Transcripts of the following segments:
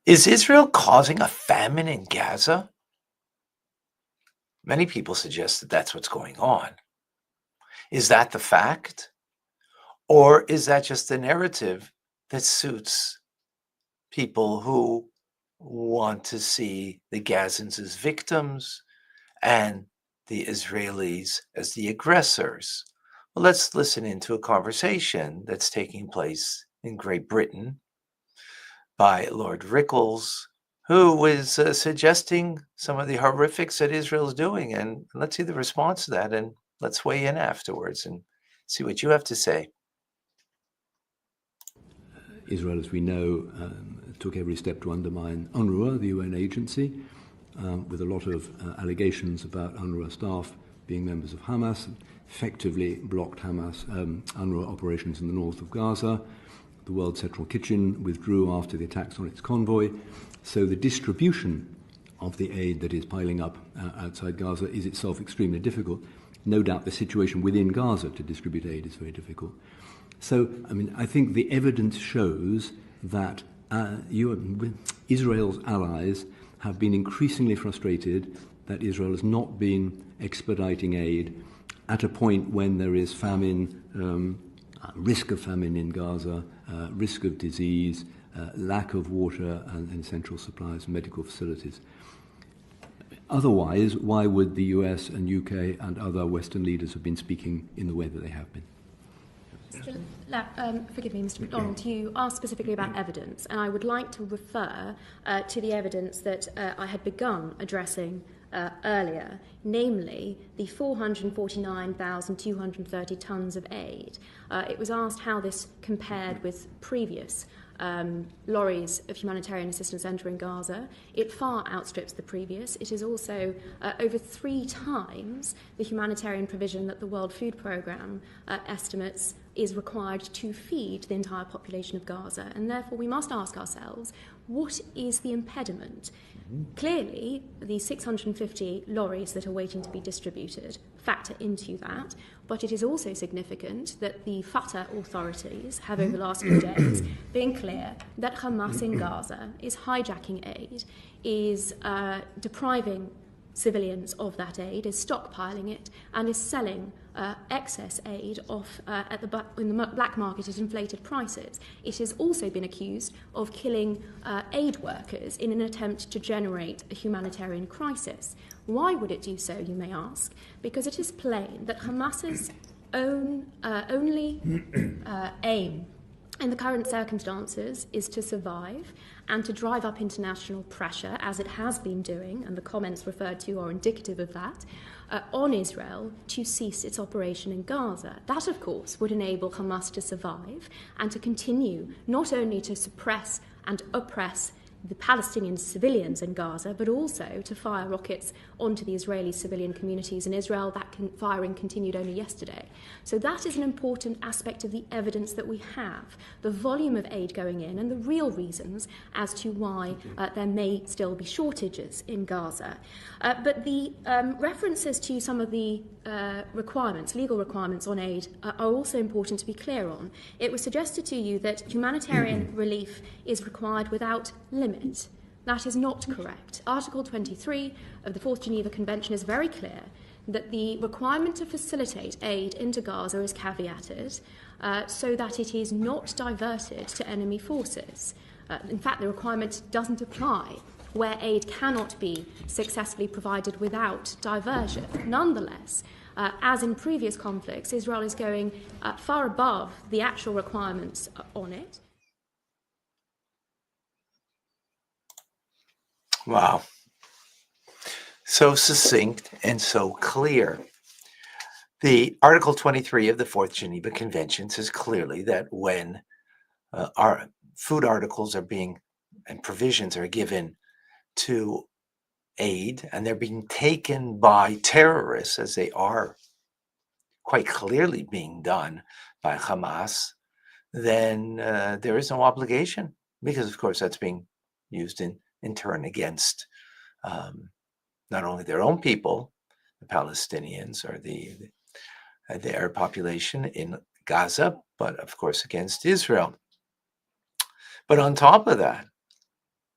Is Israel causing a famine in Gaza? Many people suggest that that's what's going on. Is that the fact? Or is that just a narrative that suits people who want to see the Gazans as victims and the Israelis as the aggressors? Well, let's listen into a conversation that's taking place in Great Britain by Lord Rickles, who is suggesting some of the horrifics that Israel is doing. And let's see the response to that, and let's weigh in afterwards and see what you have to say. Israel, as we know, took every step to undermine UNRWA, the UN agency, with a lot of allegations about UNRWA staff being members of Hamas, effectively blocked UNRWA operations in the north of Gaza. The World Central Kitchen withdrew after the attacks on its convoy. So the distribution of the aid that is piling up outside Gaza is itself extremely difficult. No doubt the situation within Gaza to distribute aid is very difficult. So, I think the evidence shows that Israel's allies have been increasingly frustrated that Israel has not been expediting aid at a point when there is famine, risk of famine in Gaza, risk of disease, lack of water and essential supplies and medical facilities. Otherwise, why would the US and UK and other Western leaders have been speaking in the way that they have been? Forgive me, Mr. MacDonald, you asked specifically about evidence, and I would like to refer to the evidence that I had begun addressing earlier, namely the 449,230 tonnes of aid. It was asked how this compared with previous lorries of humanitarian assistance entering Gaza. It far outstrips the previous. It is also over 3 times the humanitarian provision that the World Food Programme estimates is required to feed the entire population of Gaza. And therefore we must ask ourselves, what is the impediment? Clearly, the 650 lorries that are waiting to be distributed factor into that, but it is also significant that the Fatah authorities have over the last few days been clear that Hamas in Gaza is hijacking aid, is depriving civilians of that aid, is stockpiling it, and is selling excess aid off in the black market at inflated prices. It has also been accused of killing aid workers in an attempt to generate a humanitarian crisis. Why would it do so, you may ask? Because it is plain that Hamas's only aim in the current circumstances is to survive and to drive up international pressure, as it has been doing, and the comments referred to are indicative of that, on Israel to cease its operation in Gaza. That, of course, would enable Hamas to survive and to continue not only to suppress and oppress the Palestinian civilians in Gaza, but also to fire rockets onto the Israeli civilian communities in Israel. That firing continued only yesterday. So that is an important aspect of the evidence that we have, the volume of aid going in and the real reasons as to why there may still be shortages in Gaza. But the references to some of the legal requirements on aid are also important to be clear on. It was suggested to you that humanitarian relief is required without limit. That is not correct. Article 23 of the Fourth Geneva Convention is very clear that the requirement to facilitate aid into Gaza is caveated so that it is not diverted to enemy forces. In fact, the requirement doesn't apply where aid cannot be successfully provided without diversion. Nonetheless, as in previous conflicts, Israel is going far above the actual requirements on it. Wow. So succinct and so clear. The Article 23 of the Fourth Geneva Convention says clearly that when our food articles are being and provisions are given to aid and they're being taken by terrorists, as they are quite clearly being done by Hamas, then there is no obligation, because of course that's being used in turn against not only their own people, the Palestinians or the Arab population in Gaza, but of course against Israel. But on top of that,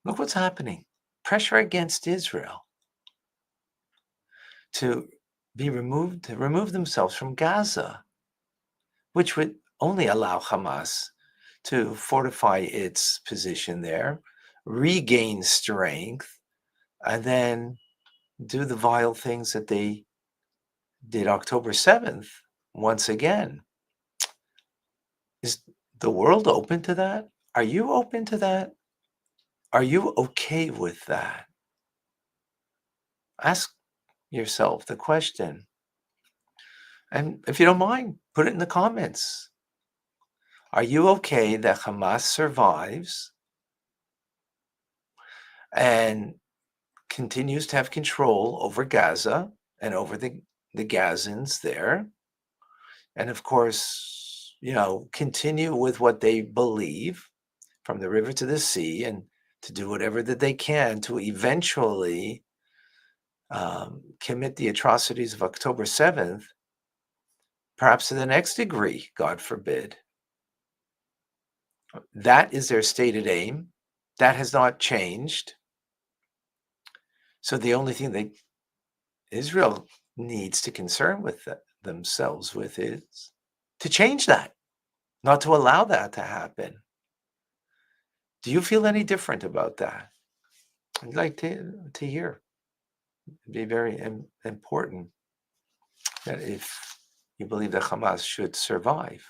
Look what's happening. Pressure against Israel to remove themselves from Gaza, which would only allow Hamas to fortify its position there, regain strength, and then do the vile things that they did October 7th once again. Is the world open to that? Are you open to that? Are you okay with that? Ask yourself the question. And if you don't mind, put it in the comments. Are you okay that Hamas survives and continues to have control over Gaza and over the Gazans there? And of course, continue with what they believe from the river to the sea and to do whatever that they can to eventually commit the atrocities of October 7th, perhaps to the next degree, God forbid. That is their stated aim. That has not changed. So the only thing that Israel needs to concern with themselves with is to change that, not to allow that to happen. Do you feel any different about that? I'd like to hear. It'd be very important that if you believe that Hamas should survive,